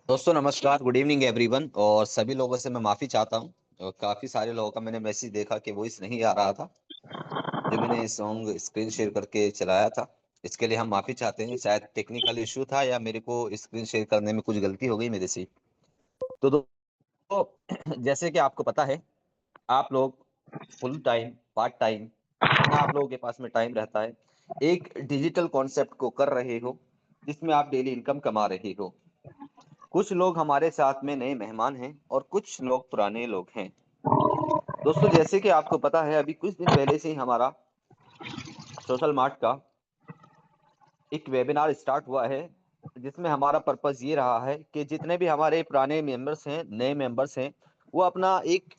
दोस्तों नमस्कार, good evening everyone. और सभी लोगों से मैं माफी चाहता हूँ। और काफी सारे लोगों का मैंने मैसेज देखा कि वॉइस नहीं आ रहा था जो मैंने सॉन्ग स्क्रीन शेयर करके चलाया था। इसके लिए हम माफी चाहते हैं। शायद टेक्निकल इश्यू था या मेरे को स्क्रीन शेयर करने में कुछ गलती हो गई मेरे से। तो दोस्तों जैसे कि आपको पता है, आप लोग फुल टाइम, पार्ट टाइम, जितना आप लोगों के पास में टाइम रहता है, एक डिजिटल कॉन्सेप्ट को कर रहे हो जिसमें आप डेली इनकम कमा रहे हो। कुछ लोग हमारे साथ में नए मेहमान हैं और कुछ लोग पुराने लोग हैं। दोस्तों जैसे कि आपको पता है, अभी कुछ दिन पहले से ही हमारा सोशल मार्ट का एक वेबिनार स्टार्ट हुआ है, जिसमें हमारा पर्पस ये रहा है कि जितने भी हमारे पुराने मेंबर्स हैं, नए मेंबर्स हैं, वो अपना एक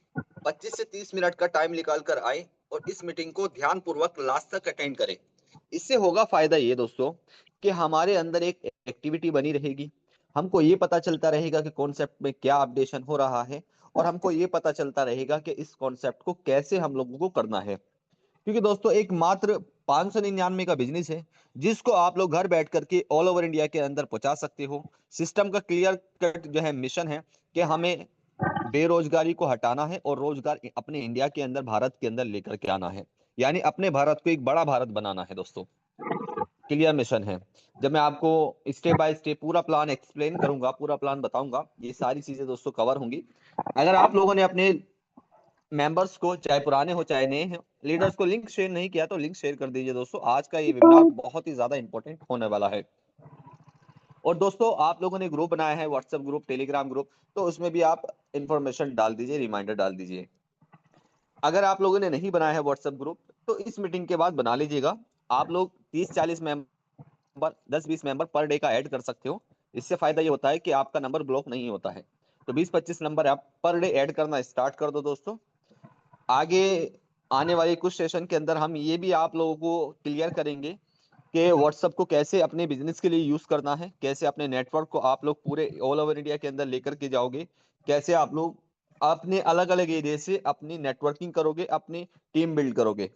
25 से 30 मिनट का टाइम निकाल कर आए और इस मीटिंग को ध्यानपूर्वक लास्ट तक अटेंड करें। इससे होगा फायदा ये दोस्तों कि हमारे अंदर एक एक्टिविटी बनी रहेगी। हमको ये पता चलता रहेगा कि कॉन्सेप्ट में क्या अपडेशन हो रहा है, और हमको ये पता चलता रहेगा कि इस कॉन्सेप्ट को कैसे हम लोगों को करना है। क्योंकि दोस्तों एक मात्र 599 का बिजनेस है जिसको आप लोग घर बैठ करके ऑल ओवर इंडिया के अंदर पहुंचा सकते हो। सिस्टम का क्लियर कट जो है मिशन है कि हमें बेरोजगारी को हटाना है और रोजगार अपने इंडिया के अंदर, भारत के अंदर लेकर के आना है। यानी अपने भारत को एक बड़ा भारत बनाना है दोस्तों। क्लियर मिशन है। जब मैं आपको स्टेप बाय स्टेप पूरा प्लान एक्सप्लेन करूंगा, पूरा प्लान बताऊंगा, ये सारी चीजें दोस्तों कवर होंगी। अगर आप लोगों ने अपने मेंबर्स को, चाहे पुराने हो चाहे नए हैं, लीडर्स को लिंक शेयर नहीं किया तो लिंक शेयर कर दीजिए दोस्तों। आज का ये वेबिनार बहुत ही ज्यादा इंपॉर्टेंट होने वाला है। और दोस्तों आप लोगों ने ग्रुप बनाया है, व्हाट्सएप ग्रुप, टेलीग्राम ग्रुप, तो उसमें भी आप इंफॉर्मेशन डाल दीजिए, रिमाइंडर डाल दीजिए। अगर आप लोगों ने नहीं बनाया है व्हाट्सएप ग्रुप तो इस मीटिंग के बाद बना लीजिएगा। आप लोग 30-40 मेंबर, 10-20 मेंबर पर डे का ऐड कर सकते हो। इससे फायदा ये होता है कि आपका नंबर ब्लॉक नहीं होता है। तो 20-25 नंबर आप पर डे ऐड करना स्टार्ट कर दो दोस्तों। आगे आने वाले कुछ सेशन के अंदर हम ये भी आप लोगों को क्लियर करेंगे कि व्हाट्सएप को कैसे अपने बिजनेस के लिए यूज करना है, कैसे अपने नेटवर्क को आप लोग पूरे ऑल ओवर इंडिया के अंदर लेकर के जाओगे, कैसे आप लोग अपने अलग अलग एरिया से अपनी नेटवर्किंग करोगे, अपनी टीम बिल्ड करोगे।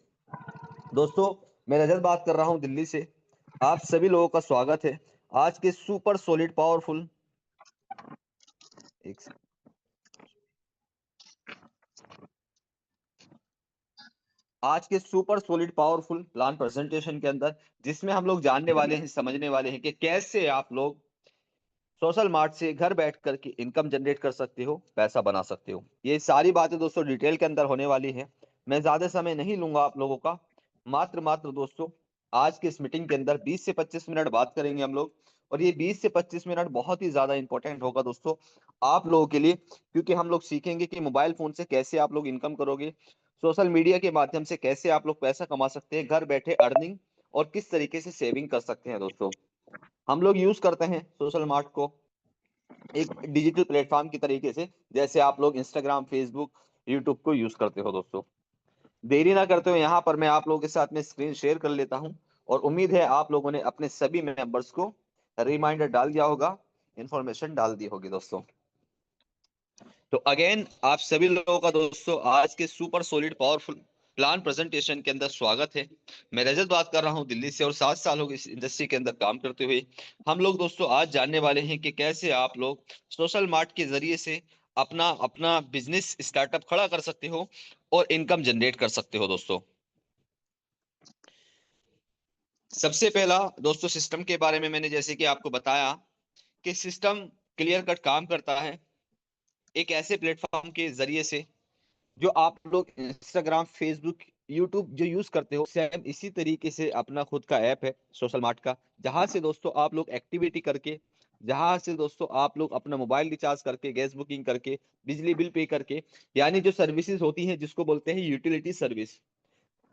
दोस्तों मैं रजत बात कर रहा हूं दिल्ली से। आप सभी लोगों का स्वागत है आज के सुपर सॉलिड पावरफुल, एक आज के super solid powerful plan presentation के अंदर, जिसमें हम लोग जानने वाले हैं, समझने वाले हैं कि कैसे आप लोग सोशल मार्ट से घर बैठ करके इनकम जनरेट कर सकते हो, पैसा बना सकते हो। ये सारी बातें दोस्तों डिटेल के अंदर होने वाली है। मैं ज्यादा समय नहीं लूंगा आप लोगों का। मात्र मात्र दोस्तों आज की इस मीटिंग के अंदर 20 से 25 मिनट बात करेंगे हम लोग। और ये 20 से 25 मिनट बहुत ही ज्यादा इंपॉर्टेंट होगा दोस्तों आप लोगों के लिए, क्योंकि हम लोग सीखेंगे कि मोबाइल फोन से कैसे आप लोग इनकम करोगे, सोशल मीडिया के माध्यम से कैसे आप लोग पैसा कमा सकते हैं घर बैठे अर्निंग, और किस तरीके से सेविंग कर सकते हैं दोस्तों। हम लोग यूज करते हैं सोशल मार्ट को एक डिजिटल प्लेटफॉर्म की तरीके से, जैसे आप लोग इंस्टाग्राम, फेसबुक, यूट्यूब को यूज करते हो दोस्तों। देरी ना करते हुए यहाँ पर मैं आप लोगों के साथ में स्क्रीन शेयर कर लेता हूँ, और उम्मीद है आप लोगों ने अपने सभी मेंबर्स को रिमाइंडर डाल दिया होगा, इंफॉर्मेशन डाल दी होगी दोस्तों। तो अगेन आप सभी लोगों का दोस्तों आज के super solid powerful plan presentation के अंदर स्वागत है। मैं रजत बात कर रहा हूं दिल्ली से, और 7 साल हो गए इस इंडस्ट्री के अंदर काम करते हुए। हम लोग दोस्तों आज जानने वाले हैं कि कैसे आप लोग सोशल मार्ट के जरिए से अपना अपना बिजनेस स्टार्टअप खड़ा कर सकते हो और इनकम जनरेट कर सकते हो दोस्तों। सबसे पहला दोस्तों सिस्टम के बारे में मैंने जैसे कि आपको बताया कि सिस्टम क्लियर कट काम करता है एक ऐसे प्लेटफॉर्म के जरिए से जो आप लोग इंस्टाग्राम, फेसबुक, यूट्यूब जो यूज करते हो, सेम इसी तरीके से अपना खुद का ऐप है सोशल मार्ट का, जहां से दोस्तों आप लोग एक्टिविटी करके, जहां से दोस्तों आप लोग अपना मोबाइल रिचार्ज करके, गैस बुकिंग करके, बिजली बिल पे करके, यानी जो सर्विसेज होती हैं जिसको बोलते हैं यूटिलिटी सर्विस,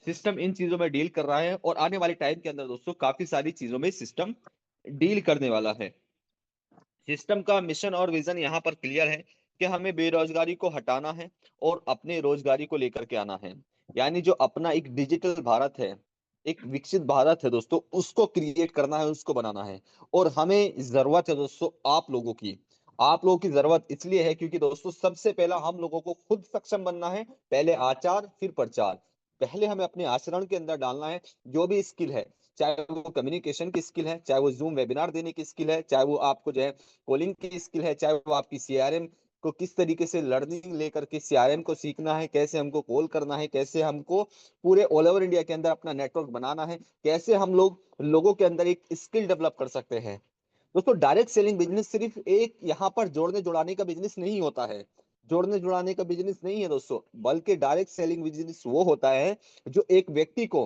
सिस्टम इन चीजों में डील कर रहा है। और आने वाले टाइम के अंदर दोस्तों काफी सारी चीजों में सिस्टम डील करने वाला है। सिस्टम का मिशन और विजन यहाँ पर क्लियर है कि हमें बेरोजगारी को हटाना है और अपने रोजगारी को लेकर के आना है, यानी जो अपना एक डिजिटल भारत है, एक विकसित भारत है दोस्तों, उसको क्रिएट करना है, उसको बनाना है। और हमें जरूरत है दोस्तों आप लोगों की, आप लोगों की जरूरत इसलिए है क्योंकि दोस्तों सबसे पहला हम लोगों को खुद सक्षम बनना है, पहले आचार फिर प्रचार। पहले हमें अपने आचरण के अंदर डालना है जो भी स्किल है, चाहे वो कम्युनिकेशन की स्किल है, चाहे वो जूम वेबिनार देने की स्किल है, चाहे वो आपको जो है कॉलिंग की स्किल है, चाहे वो आपकी सीआरएम को किस तरीके से लर्निंग लेकर के सीआरएम को सीखना है, कैसे हमको कॉल करना है, कैसे हमको पूरे ऑल ओवर इंडिया के अंदर अपना नेटवर्क बनाना है, कैसे हम लोग लोगों के अंदर एक स्किल डेवलप कर सकते हैं। दोस्तों डायरेक्ट सेलिंग बिजनेस सिर्फ एक यहाँ पर जोड़ने जुड़ाने का बिजनेस नहीं होता है, जोड़ने जुड़ाने का बिजनेस नहीं है दोस्तों, बल्कि डायरेक्ट सेलिंग बिजनेस वो होता है जो एक व्यक्ति को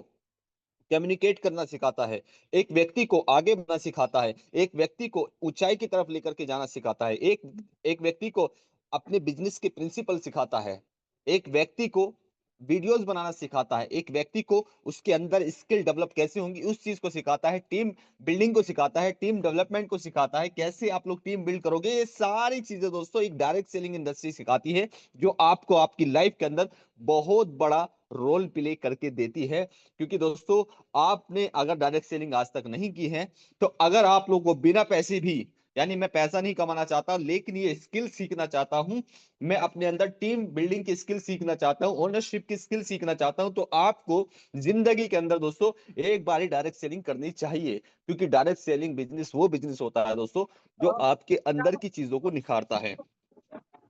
कम्युनिकेट करना सिखाता है, एक व्यक्ति को आगे बढ़ना सिखाता है, एक व्यक्ति को ऊंचाई की तरफ लेकर के जाना सिखाता है, एक एक व्यक्ति को अपने बिजनेस के प्रिंसिपल सिखाता है, एक व्यक्ति को वीडियोस बनाना सिखाता है, एक व्यक्ति को उसके अंदर स्किल डेवलप कैसे होंगी उस चीज को सिखाता है, टीम बिल्डिंग को सिखाता है, टीम डेवलपमेंट को सिखाता है, कैसे आप लोग टीम बिल्ड करोगे। ये सारी चीजें दोस्तों एक डायरेक्ट सेलिंग इंडस्ट्री सिखाती है, जो आपको आपकी लाइफ के अंदर बहुत बड़ा रोल प्ले करके देती है। क्योंकि दोस्तों आपने अगर डायरेक्ट सेलिंग आज तक नहीं की है, तो अगर आप लोग को बिना पैसे भी, यानी मैं पैसा नहीं कमाना चाहता लेकिन ये स्किल सीखना चाहता हूं, मैं अपने अंदर टीम बिल्डिंग की स्किल सीखना चाहता हूं, ओनरशिप की स्किल सीखना चाहता हूं, तो आपको जिंदगी के अंदर दोस्तों एक बार डायरेक्ट सेलिंग करनी चाहिए। क्योंकि डायरेक्ट सेलिंग बिजनेस वो बिजनेस होता है दोस्तों जो आपके अंदर की चीजों को निखारता है।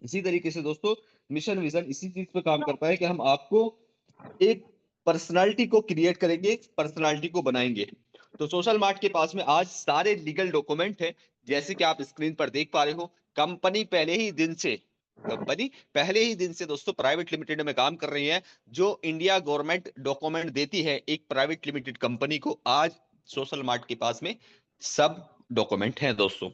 इसी तरीके से दोस्तों मिशन विजन इसी चीज पे काम करता है कि हम आपको एक पर्सनालिटी को क्रिएट करेंगे, पर्सनालिटी को बनाएंगे। तो सोशल मार्ट के पास में आज सारे लीगल डॉक्यूमेंट है, जैसे कि आप स्क्रीन पर देख पा रहे हो। कंपनी पहले ही दिन से दोस्तों प्राइवेट लिमिटेड में काम कर रही है। जो इंडिया गवर्नमेंट डॉक्यूमेंट देती है एक प्राइवेट लिमिटेड कंपनी को, आज सोशल मार्ट के पास में सब डॉक्यूमेंट है दोस्तों।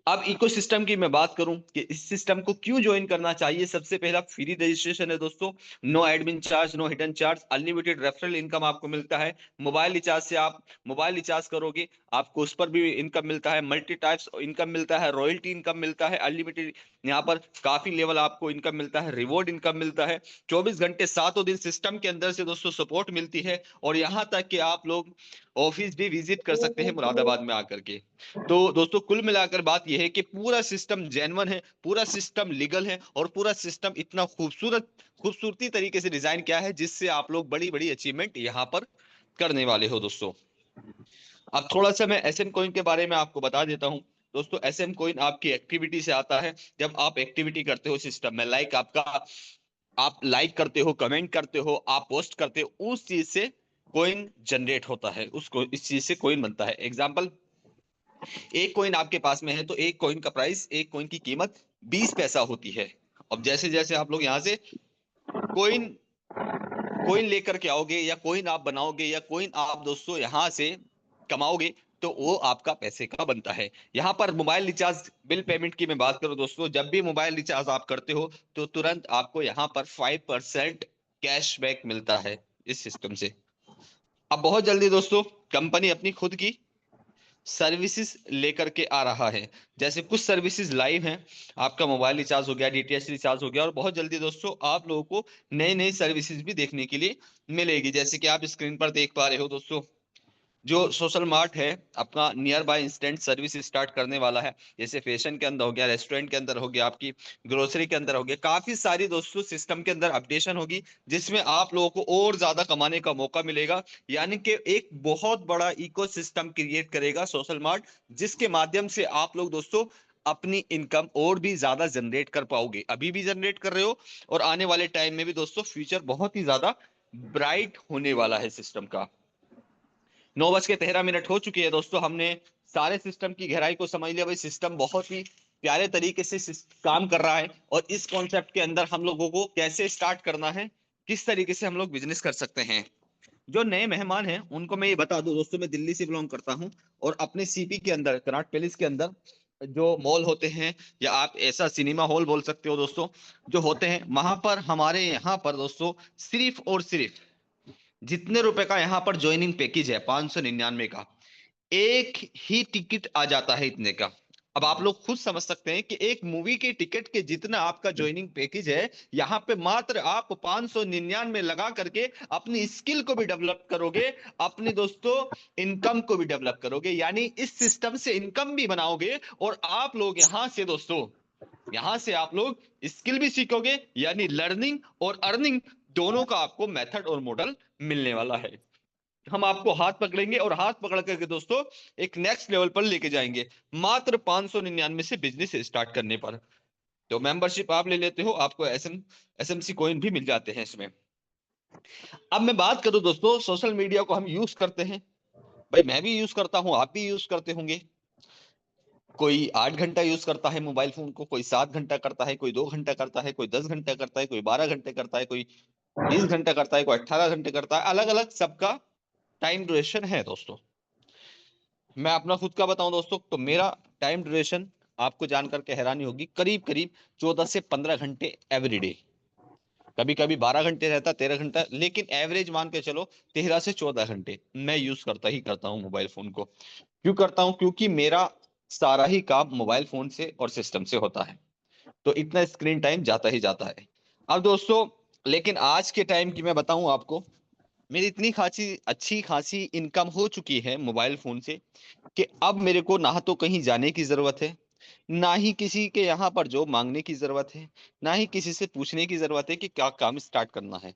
अब इकोसिस्टम की मैं बात करूं कि इस सिस्टम को क्यों ज्वाइन करना चाहिए। सबसे पहला फ्री रजिस्ट्रेशन है दोस्तों, no admin charge, no hidden charge, unlimited referral income आपको मिलता है। मोबाइल रिचार्ज से आप मोबाइल रिचार्ज करोगे आपको उस पर भी इनकम मिलता है, मल्टी टाइप्स इनकम मिलता है, रॉयल्टी इनकम मिलता है, अनलिमिटेड यहाँ पर काफी लेवल आपको इनकम मिलता है, रिवॉर्ड इनकम मिलता है, 24 घंटे 7 दिन सिस्टम के अंदर से दोस्तों सपोर्ट मिलती है। और यहाँ तक कि आप लोग ऑफिस भी विजिट कर सकते हैं मुरादाबाद में आकर के। तो दोस्तों कुल मिलाकर बात यह है कि पूरा सिस्टम जेन्युइन है, पूरा सिस्टम लीगल है, और पूरा सिस्टम इतना खूबसूरती तरीके से डिजाइन किया है जिससे आप लोग बड़ी बड़ी अचीवमेंट यहाँ पर करने वाले हो दोस्तों। अब थोड़ा सा मैं एसएम कॉइन के बारे में आपको बता देता हूं दोस्तों। एसएम कॉइन आपकी एक्टिविटी से आता है। जब आप एक्टिविटी करते हो सिस्टम में, लाइक आपका आप लाइक करते हो, कमेंट करते हो, आप पोस्ट करते हो, उस चीज से कॉइन जनरेट होता है, उसको इस चीज से कॉइन बनता है। एग्जाम्पल, एक कॉइन आपके पास में है तो एक कॉइन का प्राइस, एक कॉइन की कीमत 20 पैसा होती है। अब जैसे जैसे आप लोग यहाँ से कॉइन कॉइन लेकर के आओगे, या कॉइन आप बनाओगे, या कॉइन आप दोस्तों यहाँ से कमाओगे, तो वो आपका पैसे का बनता है। यहाँ पर मोबाइल रिचार्ज बिल पेमेंट की मैं बात करूं दोस्तों, जब भी मोबाइल रिचार्ज आप करते हो तो तुरंत आपको यहाँ पर 5% कैशबैक मिलता है इस सिस्टम से। अब बहुत जल्दी दोस्तों कंपनी अपनी खुद की सर्विसेज लेकर के आ रहा है। जैसे कुछ सर्विसेज लाइव हैं, आपका मोबाइल रिचार्ज हो गया, डीटीएच रिचार्ज हो गया, और बहुत जल्दी दोस्तों आप लोगों को नई नई सर्विसेज भी देखने के लिए मिलेगी। जैसे कि आप स्क्रीन पर देख पा रहे हो दोस्तों, जो सोशल मार्ट है अपना near by instant service start करने वाला है। जैसे फैशन के अंदर हो गया, रेस्टोरेंट के अंदर हो गया, आपकी ग्रोसरी के अंदर हो गया, काफी सारी दोस्तों सिस्टम के अंदर अपडेशन होगी, जिसमें आप लोगों को और ज्यादा कमाने का मौका मिलेगा। यानी कि एक बहुत बड़ा इकोसिस्टम क्रिएट करेगा सोशल मार्ट, जिसके माध्यम से आप लोग दोस्तों अपनी इनकम और भी ज्यादा जनरेट कर पाओगे। अभी भी जनरेट कर रहे हो, और आने वाले टाइम में भी दोस्तों फ्यूचर बहुत ही ज्यादा ब्राइट होने वाला है सिस्टम का। 9:13 हो चुकी है दोस्तों, हमने सारे सिस्टम की गहराई को समझ लिया। भाई सिस्टम बहुत ही प्यारे तरीके से काम कर रहा है, और इस कॉन्सेप्ट के अंदर हम लोगों को कैसे स्टार्ट करना है, किस तरीके से हम लोग बिजनेस कर सकते हैं। जो नए मेहमान हैं उनको मैं ये बता दूं दोस्तों, मैं दिल्ली से बिलोंग करता हूं, और अपने सीपी के अंदर कनॉट पैलेस के अंदर जो मॉल होते हैं, या आप ऐसा सिनेमा हॉल बोल सकते हो दोस्तों, जो होते हैं वहां पर हमारे यहाँ पर दोस्तों सिर्फ और सिर्फ जितने रुपए का यहाँ पर ज्वाइनिंग पैकेज है 599 का, एक ही टिकट आ जाता है इतने का। अब आप लोग खुद समझ सकते हैं कि एक मूवी के टिकट के जितना आपका ज्वाइनिंग पैकेज है, यहाँ पे मात्र आप 599 लगा करके अपनी स्किल को भी डेवलप करोगे, अपने दोस्तों इनकम को भी डेवलप करोगे। यानी इस सिस्टम से इनकम भी बनाओगे, और आप लोग यहाँ से दोस्तों, यहां से आप लोग स्किल भी सीखोगे, यानी लर्निंग और अर्निंग दोनों का आपको मेथड और मॉडल मिलने वाला है। हम आपको हाथ पकड़ेंगे, और हाथ पकड़ करके दोस्तों एक नेक्स्ट लेवल पर लेके जाएंगे, मात्र 599 से बिजनेस स्टार्ट करने पर। तो मेंबरशिप आप ले लेते हो, आपको एसएमसी कॉइन भी मिल जाते हैं इसमें। अब मैं बात करूं दोस्तों, सोशल मीडिया को हम यूज करते हैं, भाई मैं भी यूज करता हूं, आप भी यूज करते होंगे। कोई 8 घंटा यूज करता है मोबाइल फोन को, कोई 7 घंटा करता है, कोई 2 घंटा करता है, कोई 10 घंटा करता है, कोई 12 घंटे करता है, कोई 20 घंटा करता है, कोई 18 घंटे करता है। अलग अलग सबका टाइम ड्यूरेशन है दोस्तों। मैं अपना खुद का बताऊं दोस्तों, तो मेरा टाइम ड्यूरेशन आपको जानकर के हैरानी होगी, करीब करीब 14 से 15 घंटे एवरीडे। कभी कभी 12 घंटे रहता, 13 घंटा, लेकिन एवरेज मान के चलो 13 से 14 घंटे मैं यूज करता ही करता हूँ मोबाइल फोन को। क्यों करता हूँ? क्योंकि मेरा सारा ही काम मोबाइल फोन से और सिस्टम से होता है, तो इतना स्क्रीन टाइम जाता ही जाता है। अब दोस्तों लेकिन आज के टाइम की मैं बताऊं आपको, मेरी इतनी खासी अच्छी खासी इनकम हो चुकी है मोबाइल फोन से, कि अब मेरे को ना तो कहीं जाने की जरूरत है, ना ही किसी के यहाँ पर जॉब मांगने की जरूरत है, ना ही किसी से पूछने की जरूरत है कि क्या काम स्टार्ट करना है।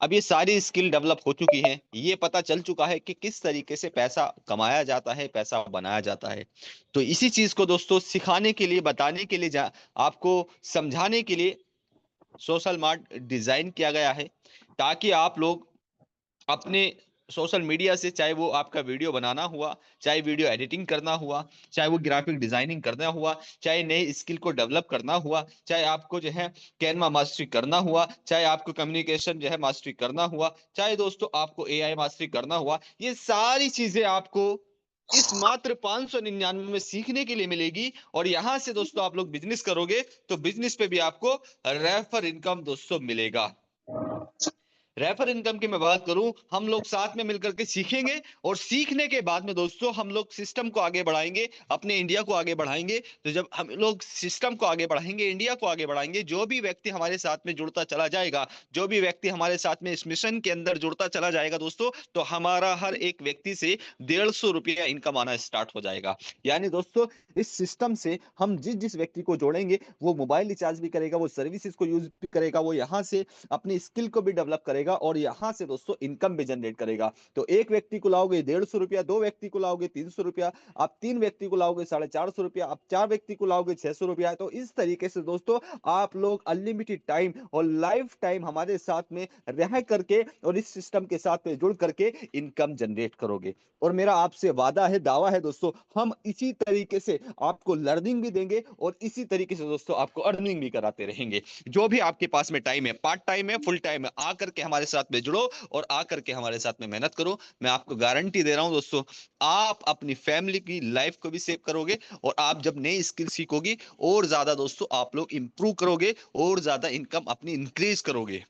अब ये सारी स्किल डेवलप हो चुकी है, ये पता चल चुका है कि किस तरीके से पैसा कमाया जाता है, पैसा बनाया जाता है। तो इसी चीज को दोस्तों सिखाने के लिए, बताने के लिए, आपको समझाने के लिए सोशल मार्ट डिजाइन किया गया है, ताकि आप लोग अपने सोशल मीडिया से, चाहे वो आपका वीडियो बनाना हुआ, चाहे वीडियो एडिटिंग करना हुआ, चाहे वो ग्राफिक डिजाइनिंग करना हुआ, चाहे नई स्किल को डेवलप करना हुआ, चाहे आपको जो है कैनवा मास्टरी करना हुआ, चाहे आपको कम्युनिकेशन जो है मास्टरी करना हुआ, चाहे दोस्तों आपको एआई मास्टरी करना हुआ, ये सारी चीजें आपको इस मात्र 599 में सीखने के लिए मिलेगी। और यहां से दोस्तों आप लोग बिजनेस करोगे, तो बिजनेस पे भी आपको रेफर इनकम दोस्तों मिलेगा। रेफर इनकम की मैं बात करूं, हम लोग साथ में मिलकर के सीखेंगे, और सीखने के बाद में दोस्तों हम लोग सिस्टम को आगे बढ़ाएंगे, अपने इंडिया को आगे बढ़ाएंगे। तो जब हम लोग सिस्टम को आगे बढ़ाएंगे, इंडिया को आगे बढ़ाएंगे, जो भी व्यक्ति हमारे साथ में जुड़ता चला जाएगा, जो भी व्यक्ति हमारे साथ में इस मिशन के अंदर जुड़ता चला जाएगा दोस्तों, तो हमारा हर एक व्यक्ति से 150 रुपया इनकम आना स्टार्ट हो जाएगा। यानी दोस्तों इस सिस्टम से हम जिस जिस व्यक्ति को जोड़ेंगे, वो मोबाइल रिचार्ज भी करेगा, वो सर्विसेज को यूज भी करेगा, वो यहाँ से अपनी स्किल को भी डेवलप करेगा, और यहां से दोस्तों इनकम भी जनरेट करेगा। तो एक व्यक्ति को लाओगे 150 रुपया, दो व्यक्ति को लाओगे 300 रुपया, आप 3 व्यक्ति को लाओगे 450 रुपया, आप 4 व्यक्ति को लाओगे 600 रुपया। तो इस तरीके से दोस्तों आप लोग अनलिमिटेड टाइम और लाइफ टाइम हमारे साथ में रह करके और इस सिस्टम के साथ में जुड़ करके इनकम जनरेट करोगे। और मेरा आपसे वादा है, दावा है दोस्तों, हम इसी तरीके से आपको लर्निंग भी देंगे, और इसी तरीके से दोस्तों आपको अर्निंग भी कराते रहेंगे। जो भी आपके पास में टाइम है, पार्ट टाइम है, फुल टाइम है, आकर के हमारे हमारे साथ में जुड़ो और आकर के हमारे साथ में मेहनत करो। मैं आपको गारंटी दे रहा हूं दोस्तों, आप अपनी फैमिली की लाइफ को भी सेव करोगे, और आप जब नई स्किल सीखोगे और ज्यादा दोस्तों आप लोग इंप्रूव करोगे और ज्यादा इनकम अपनी इंक्रीज करोगे।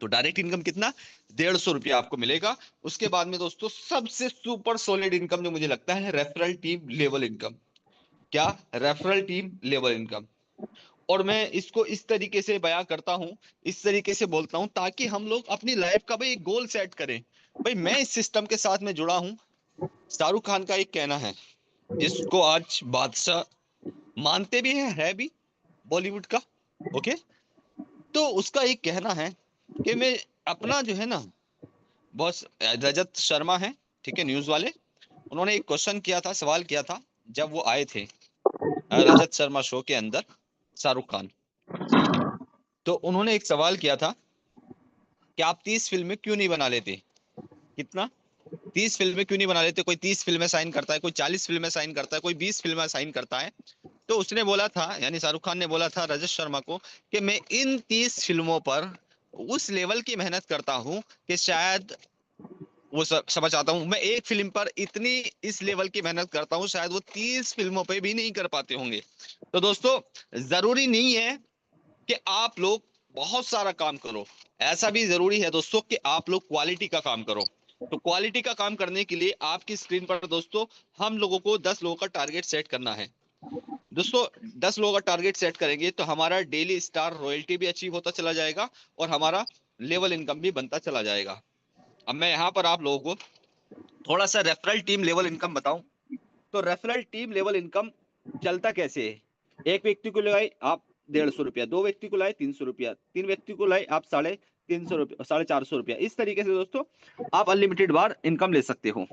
तो डायरेक्ट इनकम कितना, 150 रुपया आपको मिलेगा। उसके बाद में दोस्तों सबसे सुपर सॉलिड इनकम जो मुझे लगता है, रेफरल टीम लेवल इनकम। क्या, रेफरल टीम लेवल इनकम। और मैं इसको इस तरीके से बयां करता हूं, इस तरीके से बोलता हूं, ताकि हम लोग अपनी लाइफ का भाई एक गोल सेट करें। भाई मैं इस सिस्टम के साथ में जुड़ा हूं। शाहरुख खान का एक कहना है, जिसको आज बादशाह मानते भी है भी बॉलीवुड का, ओके। तो उसका एक कहना है कि मैं अपना जो है ना, बॉस रजत शर्मा है, ठीक है, न्यूज वाले, उन्होंने एक क्वेश्चन किया था, सवाल किया था, जब वो आए थे रजत शर्मा शो के अंदर, शाहरुख खान। तो उन्होंने एक सवाल किया था कि आप 30 फिल्में क्यों नहीं बना लेते। कितना, 30 फिल्में क्यों नहीं बना लेते। कोई 30 फिल्में साइन करता है, कोई 40 फिल्में साइन करता है, कोई 20 फिल्में साइन करता है। तो उसने बोला था, यानी शाहरुख खान ने बोला था रजत शर्मा को, कि मैं इन 30 फिल्मों पर उस लेवल की मेहनत करता हूं कि शायद वो समझ आता हूं, मैं एक फिल्म पर इतनी इस लेवल की मेहनत करता हूं, शायद वो 30 फिल्मों पे भी नहीं कर पाते होंगे। तो दोस्तों, जरूरी नहीं है कि आप लोग बहुत सारा काम करो, ऐसा भी जरूरी है दोस्तों कि आप लोग क्वालिटी का काम करो। तो क्वालिटी का काम करने के लिए आपकी स्क्रीन पर दोस्तों हम लोगों को 10 लोगों का टारगेट सेट करना है। दोस्तों 10 लोगों का टारगेट सेट करेंगे तो हमारा डेली स्टार रॉयल्टी भी अचीव होता चला जाएगा और हमारा लेवल इनकम भी बनता चला जाएगा। अब मैं यहाँ पर आप लोगों को थोड़ा सा रेफरल टीम लेवल इनकम बताऊं। तो रेफरल टीम लेवल इनकम चलता कैसे है। एक व्यक्ति को लगाए आप 150 रुपया, 2 व्यक्ति को लाए 300 रुपया, 3 व्यक्ति को लाए आप 350 रुपया, 450 रुपया। इस तरीके से दोस्तों आप अनलिमिटेड बार इनकम ले सकते हो।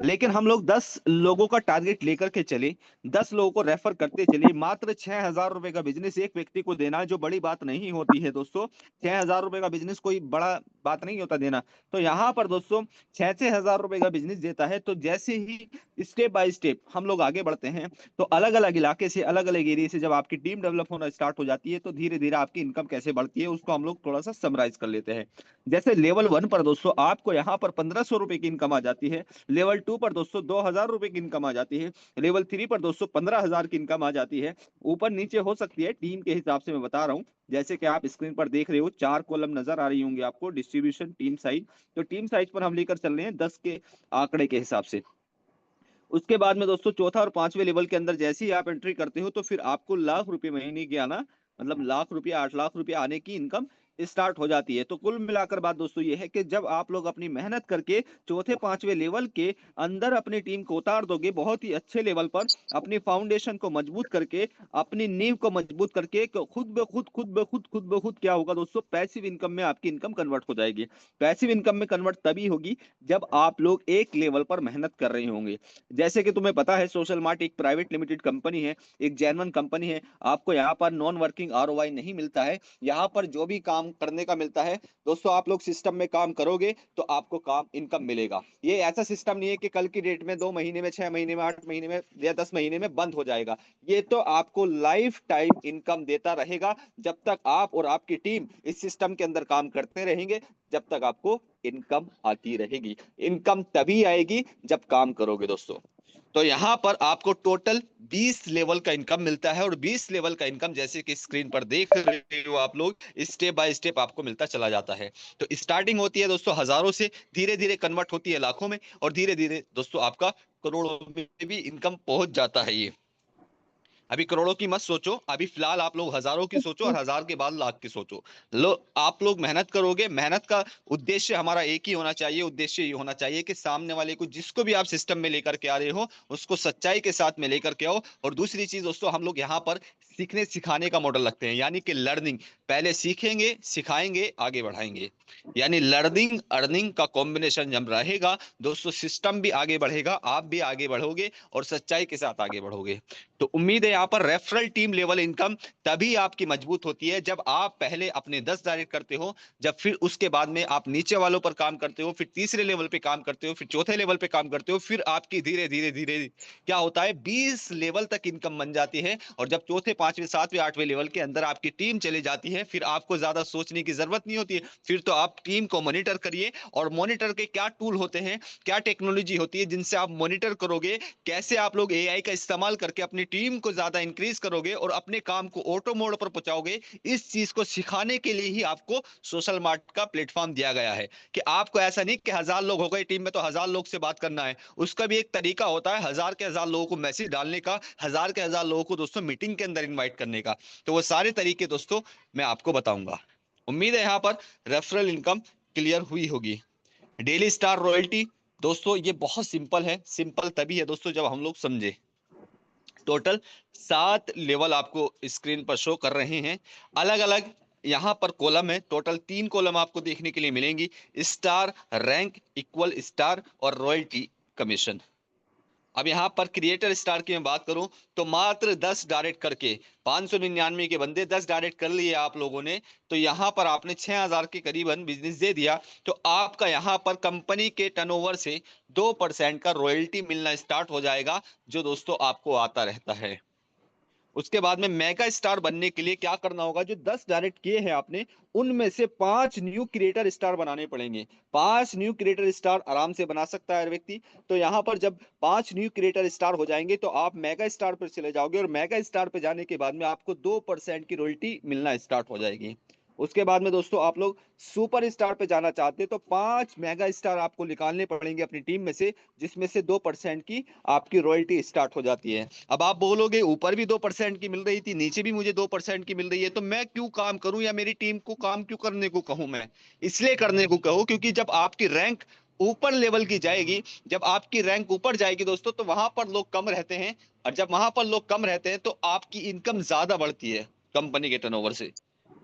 लेकिन हम लोग 10 लोगों का टारगेट लेकर के चले, 10 लोगों को रेफर करते चले। मात्र 6,000 रुपए का बिजनेस एक व्यक्ति को देना जो बड़ी बात नहीं होती है दोस्तों। 6,000 रुपए का बिजनेस कोई बड़ा बात नहीं होता देना। तो यहाँ पर दोस्तों 6,000 रुपए का बिजनेस देता है। तो जैसे ही स्टेप बाय स्टेप हम लोग आगे बढ़ते हैं, तो अलग अलग इलाके से, अलग अलग एरिया से जब आपकी टीम डेवलप होना स्टार्ट हो जाती है, तो धीरे धीरे आपकी इनकम कैसे बढ़ती है उसको हम लोग थोड़ा सा समराइज कर लेते हैं। जैसे लेवल 1 पर दोस्तों आपको यहाँ पर 1,500 रुपए की इनकम आ जाती है। लेवल 2 पर दोस्तों 2,000 रुपए की इनकम आ जाती है। लेवल 3 पर दोस्तों 15,000 की इनकम आ जाती है। ऊपर नीचे हो सकती है, टीम के हिसाब से मैं बता रहा हूँ। जैसे कि आप स्क्रीन पर देख रहे हो 4 कॉलम नजर आ रही होंगी आपको, डिस्ट्रीब्यूशन, टीम साइज। तो टीम साइज पर हम लेकर चल रहे हैं 10 के आंकड़े के हिसाब से। उसके बाद में दोस्तों चौथा और पांचवें लेवल के अंदर जैसे ही आप एंट्री करते हो, तो फिर आपको लाख रुपए महीने की आना, मतलब लाख रुपया, 8 लाख रुपया आने की इनकम स्टार्ट हो जाती है। तो कुल मिलाकर बात दोस्तों ये है कि जब आप लोग अपनी मेहनत करके चौथे पांचवें लेवल के अंदर अपनी टीम को उतार दोगे बहुत ही अच्छे लेवल पर, अपनी फाउंडेशन को मजबूत करके, अपनी नींव को मजबूत करके, खुद ब खुद क्या होगा दोस्तों, पैसिव इनकम में आपकी इनकम कन्वर्ट हो जाएगी। पैसिव इनकम में कन्वर्ट तभी होगी जब आप लोग एक लेवल पर मेहनत कर रहे होंगे। जैसे कि तुम्हें पता है सोशल मार्ट एक प्राइवेट लिमिटेड कंपनी है, एक जेन्युइन कंपनी है। आपको यहाँ पर नॉन वर्किंग आरओआई नहीं मिलता है। यहाँ पर जो भी काम करने का मिलता है दोस्तों, आप लोग सिस्टम में काम करोगे तो आपको काम इनकम मिलेगा। ये ऐसा सिस्टम नहीं है कि कल की डेट में 2 महीने में, 6 महीने में, 8 महीने में या 10 महीने में बंद हो जाएगा। ये तो आपको लाइफ टाइम इनकम देता रहेगा जब तक आप और आपकी टीम इस सिस्टम के अंदर काम करते रहेंगे, जब तक आपको इनकम आती रहेगी। इनकम तभी आएगी जब काम करोगे दोस्तों। तो यहां पर आपको टोटल 20 लेवल का इनकम मिलता है, और 20 लेवल का इनकम जैसे कि स्क्रीन पर देख रहे हो आप लोग, स्टेप बाय स्टेप आपको मिलता चला जाता है। तो स्टार्टिंग होती है दोस्तों हजारों से, धीरे धीरे कन्वर्ट होती है लाखों में, और धीरे धीरे दोस्तों आपका करोड़ों में भी इनकम पहुंच जाता है। ये अभी करोड़ों की मत सोचो, अभी फिलहाल आप लोग हजारों की सोचो, और हजार के बाद लाख की सोचो। लो, आप लोग मेहनत करोगे, मेहनत का उद्देश्य हमारा एक ही होना चाहिए। उद्देश्य ये होना चाहिए कि सामने वाले को, जिसको भी आप सिस्टम में लेकर के आ रहे हो, उसको सच्चाई के साथ में लेकर के आओ। और दूसरी चीज दोस्तों, हम लोग यहाँ पर सीखने सिखाने का मॉडल रखते हैं, यानी कि लर्निंग। पहले सीखेंगे, सिखाएंगे, आगे बढ़ाएंगे। यानी लर्निंग अर्निंग का कॉम्बिनेशन जब रहेगा दोस्तों, सिस्टम भी आगे बढ़ेगा, आप भी आगे बढ़ोगे और सच्चाई के साथ आगे बढ़ोगे। तो उम्मीद है यहाँ पर रेफरल टीम लेवल इनकम तभी आपकी मजबूत होती है जब आप पहले अपने 10 डायरेक्ट करते हो, जब फिर उसके बाद में आप नीचे वालों पर काम करते हो, फिर तीसरे लेवल पे काम करते हो, फिर चौथे लेवल पे काम करते हो, फिर आपकी धीरे धीरे धीरे क्या होता है 20 लेवल तक इनकम बन जाती है। और जब चौथे पांचवें सातवें आठवें लेवल के अंदर आपकी टीम चली जाती है, फिर आपको ज्यादा सोचने की जरूरत नहीं होती है। फिर तो आप टीम को मॉनिटर करिए, और मॉनिटर के क्या टूल होते हैं, क्या टेक्नोलॉजी होती है जिनसे आप मॉनिटर करोगे, कैसे आप लोग एआई का इस्तेमाल करके अपनी टीम को ज्यादा इंक्रीज करोगे और अपने काम को ऑटो मोड पर पहुंचाओगे। इस चीज को सिखाने के लिए ही आपको सोशल मार्ट का प्लेटफॉर्म दिया गया है कि आपको ऐसा नहीं कि 1000 लोग हो गए टीम में तो 1000 लोग से बात करना है। उसका भी एक तरीका होता है 1000 के 1000 लोगों को मैसेज डालने का, 1000 के 1000 लोगों को दोस्तों मीटिंग के अंदर इन्वाइट करने का। तो वो सारे तरीके दोस्तों मैं आपको बताऊंगा। उम्मीद है यहाँ पर रेफरल इनकम क्लियर हुई होगी। डेली स्टार रॉयल्टी दोस्तों ये बहुत सिंपल है, सिंपल तभी है दोस्तों जब हम लोग समझे। टोटल 7 लेवल आपको स्क्रीन पर शो कर रहे हैं, अलग अलग यहां पर कॉलम है। टोटल 3 कॉलम आपको देखने के लिए मिलेंगी, स्टार, रैंक, इक्वल स्टार और रॉयल्टी कमीशन। अब यहाँ पर क्रिएटर स्टार की मैं बात करूं तो मात्र 10 डायरेक्ट करके 599 के बंदे 10 डायरेक्ट कर लिए आप लोगों ने, तो यहाँ पर आपने 6000 के करीबन बिजनेस दे दिया, तो आपका यहाँ पर कंपनी के टर्नओवर से 2% का रॉयल्टी मिलना स्टार्ट हो जाएगा, जो दोस्तों आपको आता रहता है। उसके बाद में मेगा स्टार बनने के लिए क्या करना होगा, जो 10 डायरेक्ट किए हैं आपने उनमें से 5 न्यू क्रिएटर स्टार बनाने पड़ेंगे। 5 न्यू क्रिएटर स्टार आराम से बना सकता है हर व्यक्ति। तो यहां पर जब 5 न्यू क्रिएटर स्टार हो जाएंगे तो आप मेगा स्टार पर चले जाओगे, और मेगा स्टार पे जाने के बाद में आपको 2% की रॉयल्टी मिलना स्टार्ट हो जाएगी। उसके बाद में दोस्तों आप लोग सुपर स्टार पे जाना चाहते हैं तो 5 मेगा स्टार आपको निकालने पड़ेंगे अपनी टीम में से, जिसमें से 2% की आपकी रॉयल्टी स्टार्ट हो जाती है। अब आप बोलोगे ऊपर भी 2% की मिल रही थी, नीचे भी मुझे 2% की मिल रही है, तो मैं क्यों काम करूं या मेरी टीम को काम क्यों करने को कहूं? मैं इसलिए करने को कहूं क्योंकि जब आपकी रैंक ऊपर लेवल की जाएगी, जब आपकी रैंक ऊपर जाएगी दोस्तों, तो वहां पर लोग कम रहते हैं, और जब वहां पर लोग कम रहते हैं तो आपकी इनकम ज्यादा बढ़ती है कंपनी के टर्नओवर से।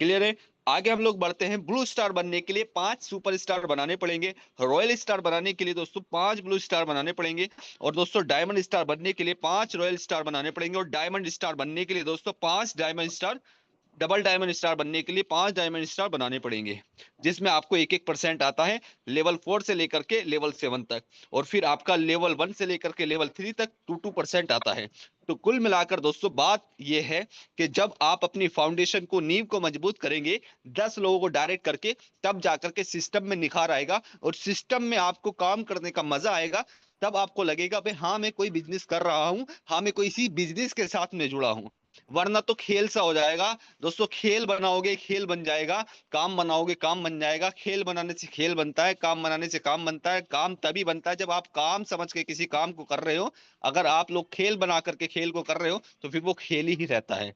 क्लियर है? आगे हम लोग बढ़ते हैं। ब्लू स्टार बनने के लिए 5 सुपर स्टार बनाने पड़ेंगे, रॉयल स्टार बनाने के लिए दोस्तों 5 ब्लू स्टार बनाने पड़ेंगे, और दोस्तों डायमंड स्टार बनने के लिए 5 रॉयल स्टार बनाने पड़ेंगे, और डायमंड स्टार बनने के लिए दोस्तों 5 diamond star, double diamond star बनने के लिए 5 डायमंड स्टार बनाने पड़ेंगे, जिसमें आपको 1-1% आता है लेवल 4 से लेकर के लेवल 7 तक, और फिर आपका लेवल 1 से लेकर के लेवल 3 तक 2% आता है। तो कुल मिलाकर दोस्तों बात यह है कि जब आप अपनी फाउंडेशन को, नींव को मजबूत करेंगे 10 लोगों को डायरेक्ट करके, तब जाकर के सिस्टम में निखार आएगा, और सिस्टम में आपको काम करने का मजा आएगा। तब आपको लगेगा भाई हाँ मैं कोई बिजनेस कर रहा हूं, हाँ मैं कोई इसी बिजनेस के साथ में जुड़ा हूं। वरना तो खेल सा हो जाएगा दोस्तों। खेल बनाओगे खेल बन जाएगा, काम बनाओगे काम बन जाएगा। खेल बनाने से खेल बनता है, काम बनाने से काम बनता है। काम तभी बनता है जब आप काम समझ के किसी काम को कर रहे हो। अगर आप लोग खेल बना करके खेल को कर रहे हो तो फिर वो खेल ही रहता है।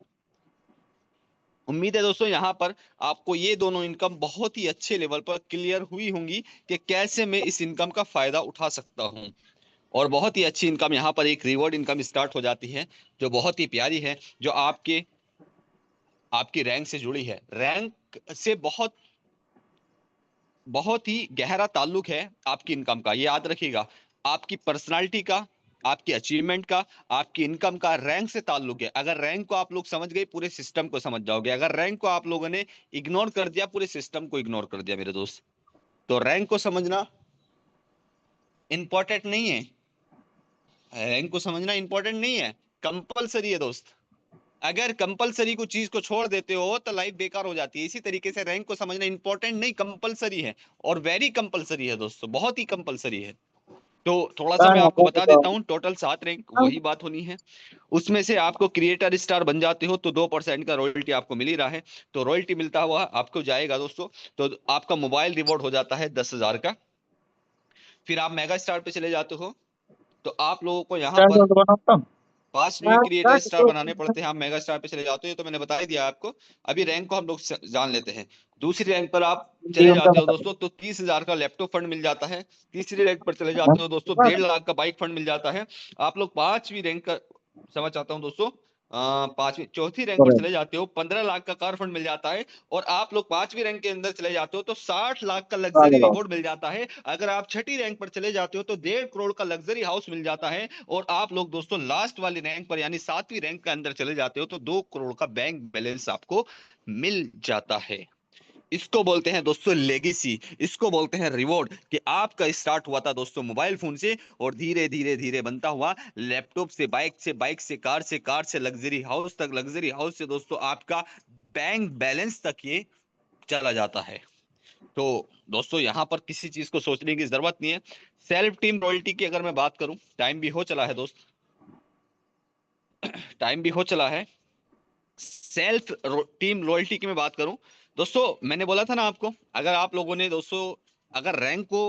उम्मीद है दोस्तों यहाँ पर आपको ये दोनों इनकम बहुत ही अच्छे लेवल पर क्लियर हुई होंगी कि कैसे मैं इस इनकम का फायदा उठा सकता हूँ। और बहुत ही अच्छी इनकम यहाँ पर एक रिवॉर्ड इनकम स्टार्ट हो जाती है, जो बहुत ही प्यारी है, जो आपकी रैंक से जुड़ी है। रैंक से बहुत बहुत ही गहरा ताल्लुक है आपकी इनकम का, ये याद रखिएगा। आपकी पर्सनालिटी का, आपकी अचीवमेंट का, आपकी इनकम का रैंक से ताल्लुक है। अगर रैंक को आप लोग समझ गए, पूरे सिस्टम को समझ जाओगे। अगर रैंक को आप लोगों ने इग्नोर कर दिया, पूरे सिस्टम को इग्नोर कर दिया मेरे दोस्त। तो रैंक को समझना इंपॉर्टेंट नहीं है, रैंक को समझना इंपॉर्टेंट नहीं है, कंपलसरी है दोस्त। अगर कंपलसरी को चीज को छोड़ देते हो तो लाइफ बेकार हो जाती है। इसी तरीके से रैंक को समझना इंपॉर्टेंट नहीं, कंपलसरी है, और वेरी कंपलसरी है दोस्तों, बहुत ही कंपलसरी है। तो थोड़ा सा मैं आपको बता देता हूं, टोटल 7 रैंक वही बात होनी है। उसमें से आपको क्रिएटर स्टार बन जाते हो तो 2% का रॉयल्टी आपको मिल ही रहा है। तो रॉयल्टी मिलता हुआ आपको जाएगा दोस्तों, तो आपका मोबाइल रिवॉर्ड हो जाता है 10,000 का। फिर आप मेगा स्टार पे चले जाते हो, तो आप लोगों को यहाँ पर 5 न्यू क्रिएटर स्टार बनाने पड़ते हैं। आप मेगा स्टार पे चले जाते हो, तो मैंने बता ही दिया आपको। अभी रैंक को हम लोग जान लेते हैं। दूसरी रैंक पर आप चले जाते हो दोस्तों तो 30,000 का लैपटॉप फंड मिल जाता है। तीसरी रैंक पर चले जाते हो दोस्तों 1.5 लाख का बाइक फंड मिल जाता है। आप लोग 5वीं रैंक का समझ चाहता हूँ दोस्तों, पांचवी चौथी रैंक पर चले जाते हो 15 लाख का कार फंड मिल जाता है। और आप लोग पांचवी रैंक के अंदर चले जाते हो तो 60 लाख का लग्जरी रिवॉर्ड मिल जाता है। अगर आप छठी रैंक पर चले जाते हो तो 1.5 करोड़ का लग्जरी हाउस मिल जाता है। और आप लोग दोस्तों लास्ट वाली रैंक पर यानी 7वीं रैंक के अंदर चले जाते हो तो 2 करोड़ का बैंक बैलेंस आपको मिल जाता है। इसको बोलते हैं दोस्तों लेगेसी, इसको बोलते हैं रिवॉर्ड, कि आपका स्टार्ट हुआ था दोस्तों मोबाइल फोन से और धीरे धीरे धीरे बनता हुआ लैपटॉप से, बाइक से, बाइक से कार से, कार से लग्जरी हाउस तक, लग्जरी हाउस से दोस्तों आपका बैंक बैलेंस तक ये चला जाता है। तो दोस्तों यहां पर किसी चीज को सोचने की जरूरत नहीं है। सेल्फ टीम रॉयल्टी की अगर मैं बात करूं, टाइम भी हो चला है दोस्त, टाइम भी हो चला है। सेल्फ टीम रॉयल्टी की मैं बात करूं दोस्तों, मैंने बोला था ना आपको, अगर आप लोगों ने दोस्तों अगर रैंक को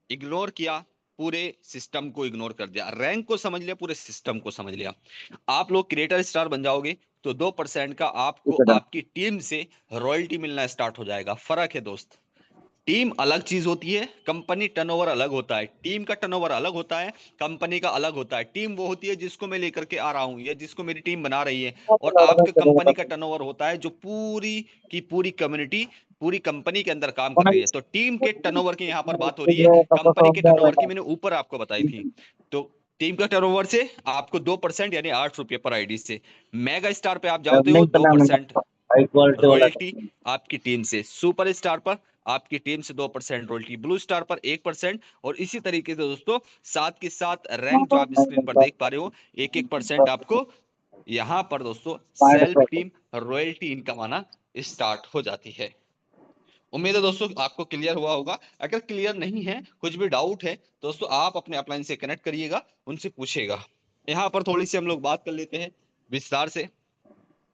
इग्नोर किया, पूरे सिस्टम को इग्नोर कर दिया, रैंक को समझ लिया, पूरे सिस्टम को समझ लिया, आप लोग क्रिएटर स्टार बन जाओगे तो 2% का आपको आपकी टीम से रॉयल्टी मिलना स्टार्ट हो जाएगा। फर्क है दोस्त, टीम अलग चीज होती है, कंपनी टर्नओवर अलग होता है। टीम का टर्नओवर अलग होता है, कंपनी का अलग होता है। टीम वो होती है जिसको मैं लेकर के आ रहा हूं या जिसको मेरी टीम बना रही है, और आपके कंपनी का टर्नओवर होता है जो पूरी की पूरी कम्युनिटी, पूरी कंपनी के अंदर काम कर रही है। तो टीम के टर्नओवर की यहाँ पर बात हो रही है, कंपनी के टर्नओवर की मैंने ऊपर आपको बताई थी। तो टीम का टर्नओवर से आपको 2% यानी 8 रुपये पर आईडी से, मेगा स्टार पे आप जाते हो 2% रॉयल्टी आपकी टीम से, सुपर स्टार पर आपकी टीम से 2% रॉयल्टी, ब्लू स्टार पर 1%, और इसी तरीके से दोस्तों साथ के साथ रैंक जो आप स्क्रीन पर देख पा रहे हो 1-1% आपको यहां पर दोस्तों सेल्फ टीम रॉयल्टी इनकम आना स्टार्ट हो जाती है। उम्मीद है दोस्तों आपको क्लियर हुआ होगा। अगर क्लियर नहीं है, कुछ भी डाउट है दोस्तों, आप अपने अपलाइन से कनेक्ट करिएगा, उनसे पूछेगा। यहाँ पर थोड़ी सी हम लोग बात कर लेते हैं विस्तार से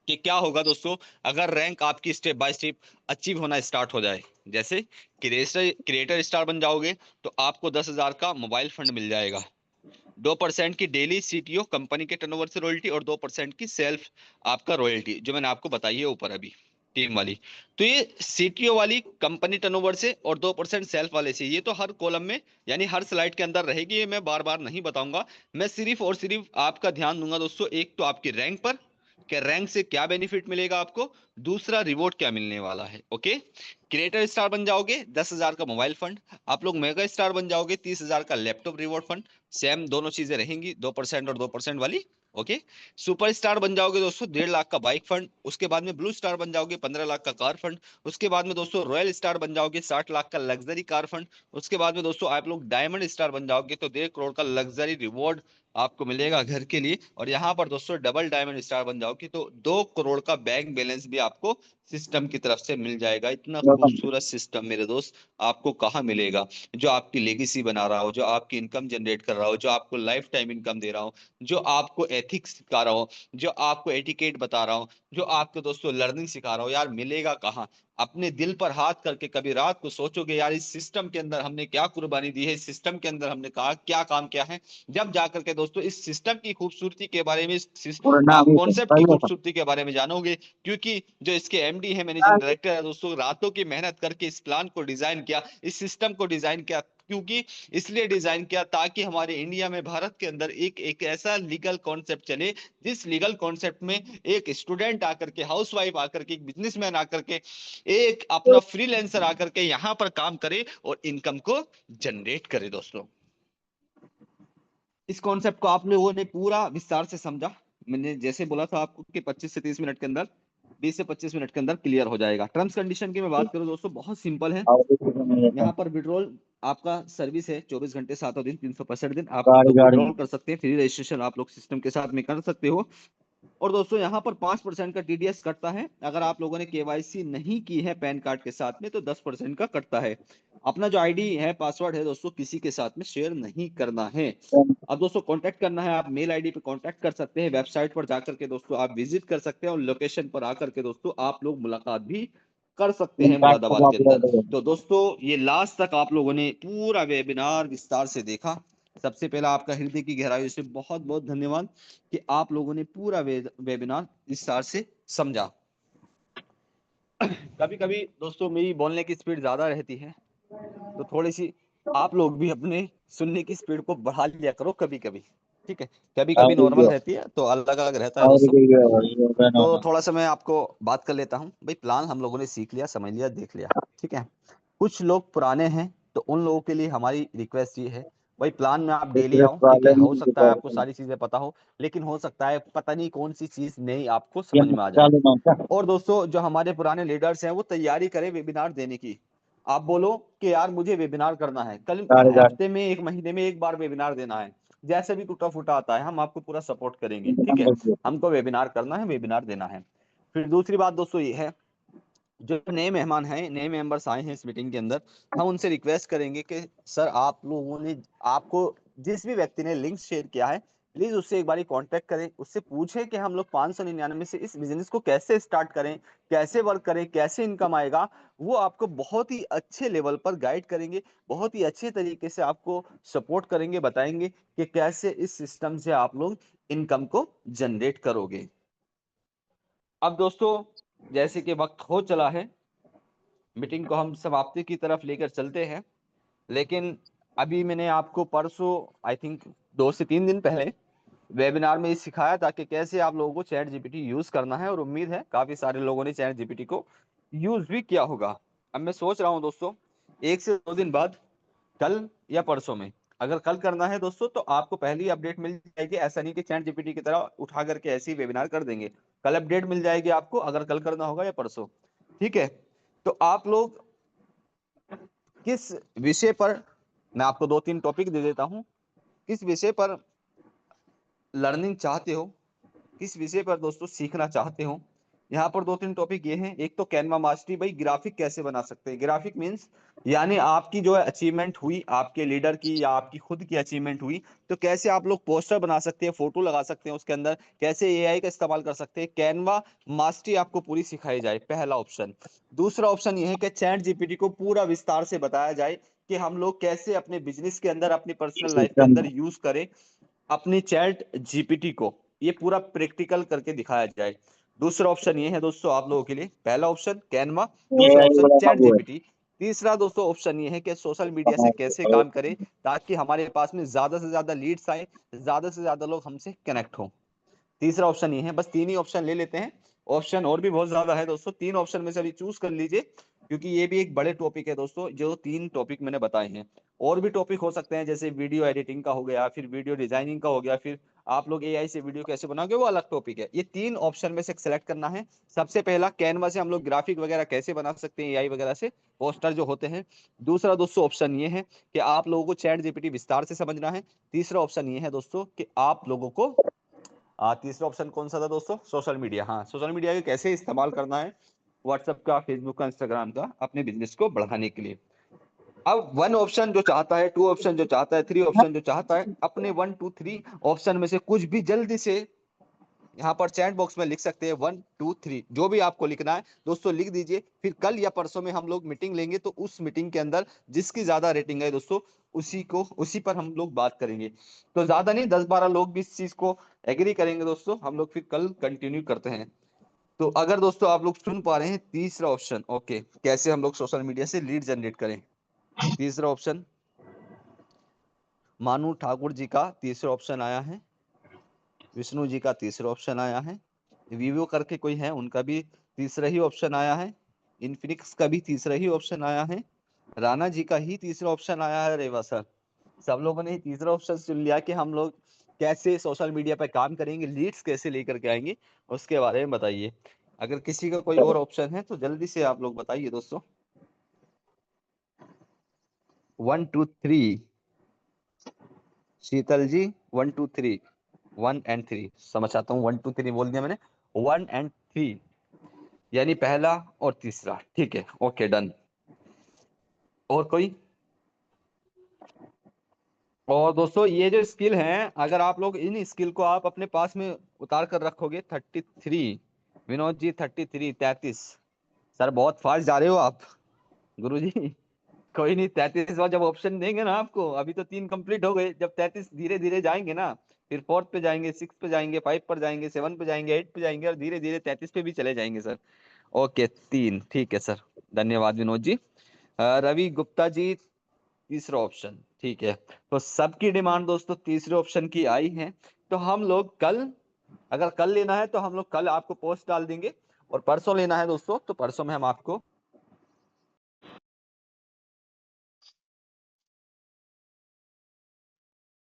कि क्या होगा दोस्तों अगर रैंक आपकी स्टेप बाय स्टेप अचीव होना स्टार्ट हो जाए। जैसे क्रिएटर स्टार बन जाओगे तो आपको 10,000 का मोबाइल फंड मिल जाएगा, 2% की डेली सीटीओ कंपनी के टर्नओवर से रॉयल्टी, और 2% की सेल्फ आपका रॉयल्टी जो मैंने आपको बताई है ऊपर अभी टीम वाली। तो ये सीटीओ वाली कंपनी टर्नओवर से और 2% सेल्फ वाले से, ये तो हर कॉलम में यानी हर स्लाइड के अंदर रहेगी, ये मैं बार बार नहीं बताऊंगा। मैं सिर्फ और सिर्फ आपका ध्यान दूंगा दोस्तों, एक तो आपकी रैंक पर, कि रैंक से क्या बेनिफिट मिलेगा आपको, दूसरा रिवॉर्ड क्या मिलने वाला है। ओके, क्रिएटर स्टार बन जाओगे 10,000 का मोबाइल फंड, आप लोग मेगा स्टार बन जाओगे 30,000 का लैपटॉप रिवॉर्ड फंड, सेम दोनों चीजें रहेंगी 2% और 2% वाली। ओके, सुपर स्टार बन जाओगे दोस्तों 1.5 लाख का बाइक फंड, उसके बाद में ब्लू स्टार बन जाओगे 15 लाख का कार फंड, उसके बाद में दोस्तों रॉयल स्टार बन जाओगे 60 लाख का लग्जरी कार फंड, उसके बाद में दोस्तों आप लोग डायमंड स्टार बन जाओगे तो 1.5 करोड़ का लग्जरी रिवॉर्ड आपको मिलेगा घर के लिए। और यहाँ पर दोस्तों डबल डायमंड स्टार बन जाओगे तो 2 करोड़ का बैंक बैलेंस भी आपको सिस्टम की तरफ से मिल जाएगा। इतना खूबसूरत सिस्टम मेरे दोस्त आपको कहाँ मिलेगा, जो आपकी लेगेसी बना रहा हो, जो आपकी इनकम जनरेट कर रहा हो, जो आपको लाइफ टाइम इनकम दे रहा हो, जो आपको एथिक्स सिखा रहा हो, जो आपको एटिकेट बता रहा हूँ, जो आपको दोस्तों लर्निंग सिखा रहा हूँ, यार मिलेगा कहाँ। अपने दिल पर हाथ करके कभी रात को सोचोगे यार इस सिस्टम के अंदर हमने क्या कुर्बानी दी है, इस सिस्टम के अंदर हमने कहा क्या काम किया है, जब जाकर के दोस्तों इस सिस्टम की खूबसूरती के बारे में, आप कॉन्सेप्ट की खूबसूरती के बारे में जानोगे। क्योंकि जो इसके एमडी है, मैनेजिंग डायरेक्टर है दोस्तों, रातों की मेहनत करके इस प्लान को डिजाइन किया, इस सिस्टम को डिजाइन किया, क्योंकि इसलिए डिजाइन किया ताकि हमारे इंडिया में, भारत के अंदर एक एक ऐसा लीगल कॉन्सेप्ट चले, जिस लीगल कॉन्सेप्ट में एक स्टूडेंट आकर के, हाउसवाइफ आकर के, एक बिजनेसमैन आकर के, एक अपना फ्रीलांसर आकर के यहाँ पर काम करे और इनकम को जनरेट करे। दोस्तों इस कॉन्सेप्ट को आप लोगों ने पूरा विस्तार से समझा, मैंने जैसे बोला था आपको कि 25 से 30 मिनट के अंदर, 20 से 25 मिनट के अंदर क्लियर हो जाएगा। टर्म्स कंडीशन की मैं बात करूं दोस्तों, बहुत सिंपल है। यहाँ पर विड्रॉल आपका सर्विस है 24 घंटे 7 दिन 365 दिन आप लोग विड्रॉल कर सकते हैं, फ्री रजिस्ट्रेशन आप लोग सिस्टम के साथ में कर सकते हो। और दोस्तों यहाँ पर 5% का टीडीएस कटता है, अगर आप लोगों ने केवाईसी नहीं की है पैन कार्ड के साथ में तो 10% का कटता है। अपना जो आईडी है, पासवर्ड है दोस्तों, किसी के साथ में शेयर नहीं करना है। अब दोस्तों कांटेक्ट करना है, आप मेल आईडी पे कांटेक्ट कर सकते हैं, वेबसाइट पर जाकर के दोस्तों आप विजिट कर सकते हैं, और लोकेशन पर आकर के दोस्तों आप लोग मुलाकात भी कर सकते हैं मुरादाबाद के अंदर। तो दोस्तों ये लास्ट तक आप लोगों ने पूरा वेबिनार विस्तार से देखा, सबसे पहला आपका हृदय की गहराई से बहुत बहुत धन्यवाद कि आप लोगों ने पूरा वेबिनार विस्तार से समझा। कभी कभी दोस्तों मेरी बोलने की स्पीड ज्यादा रहती है, तो थोड़ी सी आप लोग भी अपने सुनने की स्पीड को बढ़ा लिया करो कभी कभी। ठीक है, कभी कभी नॉर्मल रहती है तो अलग अलग रहता है दोस्तों। तो थोड़ा सा मैं आपको बात कर लेता हूँ भाई। प्लान हम लोगों ने सीख लिया, समझ लिया, देख लिया, ठीक है। कुछ लोग पुराने हैं तो उन लोगों के लिए हमारी रिक्वेस्ट ये है भाई, प्लान में आप डेली आओ, ठीक है। हो सकता है आपको सारी चीजें पता हो, लेकिन हो सकता है पता नहीं कौन सी चीज नहीं आपको समझ में आ जाए। और दोस्तों जो हमारे पुराने लीडर्स हैं वो तैयारी करें वेबिनार देने की। आप बोलो कि यार मुझे वेबिनार करना है, कल हफ्ते में, एक महीने में एक बार वेबिनार देना है, जैसे भी टूटा फूटा आता है हम आपको पूरा सपोर्ट करेंगे, ठीक है। हमको वेबिनार करना है, वेबिनार देना है। फिर दूसरी बात दोस्तों ये है, जो नए मेहमान हैं, नए मेंबर्स आए हैं इस मीटिंग के अंदर, हम उनसे रिक्वेस्ट करेंगे कि सर आप लोगों ने, आपको जिस भी व्यक्ति ने लिंक शेयर किया है, प्लीज उससे एक बारी कांटेक्ट करें, उससे पूछें कि हम लोग 599 से इस बिजनेस को कैसे स्टार्ट करें, कैसे वर्क करें, कैसे इनकम आएगा। वो आपको बहुत ही अच्छे लेवल पर गाइड करेंगे, बहुत ही अच्छे तरीके से आपको सपोर्ट करेंगे, बताएंगे कि कैसे इस सिस्टम से आप लोग इनकम को जनरेट करोगे। अब दोस्तों जैसे कि वक्त हो चला है, मीटिंग को हम समाप्ति की तरफ लेकर चलते हैं। लेकिन अभी मैंने आपको परसों, आई थिंक 2 से 3 दिन पहले वेबिनार में ये सिखाया था कि कैसे आप लोगों को चैट जीपीटी यूज करना है, और उम्मीद है काफी सारे लोगों ने चैट जीपीटी को यूज भी किया होगा। अब मैं सोच रहा हूं दोस्तों 1 से 2 दिन बाद, कल या परसों में, अगर कल करना है दोस्तों तो आपको पहली अपडेट मिल जाएगी। ऐसा नहीं कि चैट जीपीटी की तरह उठा करके ऐसे ही वेबिनार कर देंगे, कल अपडेट मिल जाएगी आपको, अगर कल करना होगा या परसों, ठीक है। तो आप लोग किस विषय पर, मैं आपको 2-3 टॉपिक दे देता हूं, किस विषय पर लर्निंग चाहते हो, किस विषय पर दोस्तों सीखना चाहते हो। यहाँ पर 2-3 टॉपिक ये हैं। एक तो कैनवा मास्टरी, भाई ग्राफिक कैसे बना सकते हैं। ग्राफिक मींस यानी आपकी जो है अचीवमेंट हुई, आपके लीडर की या आपकी खुद की अचीवमेंट हुई, तो कैसे आप लोग पोस्टर बना सकते हैं, फोटो लगा सकते हैं उसके अंदर, कैसे एआई का इस्तेमाल कर सकते हैं। कैनवा मास्टरी आपको पूरी सिखाई जाए, पहला ऑप्शन। दूसरा ऑप्शन ये है कि चैट जीपीटी को पूरा विस्तार से बताया जाए कि हम लोग कैसे अपने बिजनेस के अंदर, अपनी पर्सनल लाइफ के अंदर यूज करें अपनी चैट जीपीटी को, ये पूरा प्रैक्टिकल करके दिखाया जाए। दूसरा ऑप्शन ये है दोस्तों आप लोगों के लिए, पहला ऑप्शन कैनवा, दूसरा ऑप्शन चैट जीपीटी। तीसरा दोस्तों ऑप्शन ये है कि सोशल मीडिया से कैसे काम करें ताकि हमारे पास में ज्यादा से ज्यादा लीड्स आए, ज्यादा से ज्यादा लोग हमसे कनेक्ट हो। तीसरा ऑप्शन ये है। बस 3 ही ऑप्शन ले लेते हैं, ऑप्शन और भी बहुत ज्यादा है दोस्तों। 3 ऑप्शन में से अभी चूज कर लीजिए, क्योंकि ये भी एक बड़े टॉपिक है दोस्तों, जो 3 टॉपिक मैंने बताए हैं। और भी टॉपिक हो सकते हैं, जैसे वीडियो एडिटिंग का हो गया, फिर वीडियो डिजाइनिंग का हो गया, फिर आप लोग एआई से वीडियो कैसे बनाओगे, वो अलग टॉपिक है। ये 3 ऑप्शन में से सेलेक्ट करना है। सबसे पहला कैनवा से हम लोग ग्राफिक वगैरह कैसे बना सकते हैं, एआई वगैरह से पोस्टर जो होते हैं। दूसरा दोस्तों ऑप्शन ये है कि आप लोगों को चैट जीपीटी विस्तार से समझना है। तीसरा ऑप्शन ये है दोस्तों कि आप लोगों को, तीसरा ऑप्शन कौन सा था दोस्तों, सोशल मीडिया। हाँ, सोशल मीडिया का कैसे इस्तेमाल करना है, व्हाट्सएप का, फेसबुक का, इंस्टाग्राम का, अपने बिजनेस को बढ़ाने के लिए। अब 1 ऑप्शन जो चाहता है, 2 ऑप्शन जो चाहता है, 3 ऑप्शन जो चाहता है, अपने 1 2 3 ऑप्शन में से कुछ भी जल्दी से यहाँ पर चैट बॉक्स में लिख सकते हैं। 1 2 3 जो भी आपको लिखना है दोस्तों लिख दीजिए। फिर कल या परसों में हम लोग मीटिंग लेंगे, तो उस मीटिंग के अंदर जिसकी ज्यादा रेटिंग है दोस्तों, उसी पर हम लोग बात करेंगे। तो ज्यादा नहीं, 10-12 लोग भी इस चीज को एग्री करेंगे दोस्तों, हम लोग फिर कल कंटिन्यू करते हैं। तो अगर दोस्तों आप लोग सुन पा रहे हैं, तीसरा ऑप्शन, ओके, कैसे हम लोग सोशल मीडिया से लीड जनरेट करें। तीसरा ऑप्शन मानू ठाकुर जी का तीसरा ऑप्शन आया है, विष्णु जी का तीसरा ऑप्शन आया है, वीवो करके कोई है उनका भी तीसरा ही ऑप्शन आया है, इन्फिनिक्स का भी तीसरा ही ऑप्शन आया है, राणा जी का ही तीसरा ऑप्शन आया है। रेवा सर, सब लोगों ने ही तीसरा ऑप्शन चुन लिया कि हम लोग कैसे सोशल मीडिया पर काम करेंगे, लीड्स कैसे लेकर के आएंगे, उसके बारे में बताइए। अगर किसी का कोई और ऑप्शन है तो जल्दी से आप लोग बताइए दोस्तों। 1 2 3, शीतल जी 1 2 3, 1 and 3, समझ आता हूँ। 1 2 3 बोल दिया मैंने, 1 and 3 यानी पहला और तीसरा, ठीक है, ओके डन। और कोई? और दोस्तों ये जो स्किल है, अगर आप लोग इन स्किल को आप अपने पास में उतार कर रखोगे, 33, विनोद जी 33, 33, सर बहुत फास्ट जा रहे हो आप गुरु जी। कोई नहीं, 33 बार जब ऑप्शन देंगे ना आपको, अभी तो 3 कंप्लीट हो गए, जब 33 धीरे धीरे जाएंगे ना, फिर 4th पे जाएंगे, 6 पे जाएंगे, 5 पर जाएंगे, 7 पे जाएंगे, 8 पे जाएंगे, और धीरे धीरे 33 पे भी चले जाएंगे सर। ओके 3, ठीक है सर, धन्यवाद विनोद जी। रवि गुप्ता जी तीसरा ऑप्शन, ठीक है, तो सबकी डिमांड दोस्तों तीसरे ऑप्शन की आई है। तो हम लोग कल, अगर कल लेना है तो हम लोग कल आपको पोस्ट डाल देंगे, और परसों लेना है दोस्तों तो परसों में हम आपको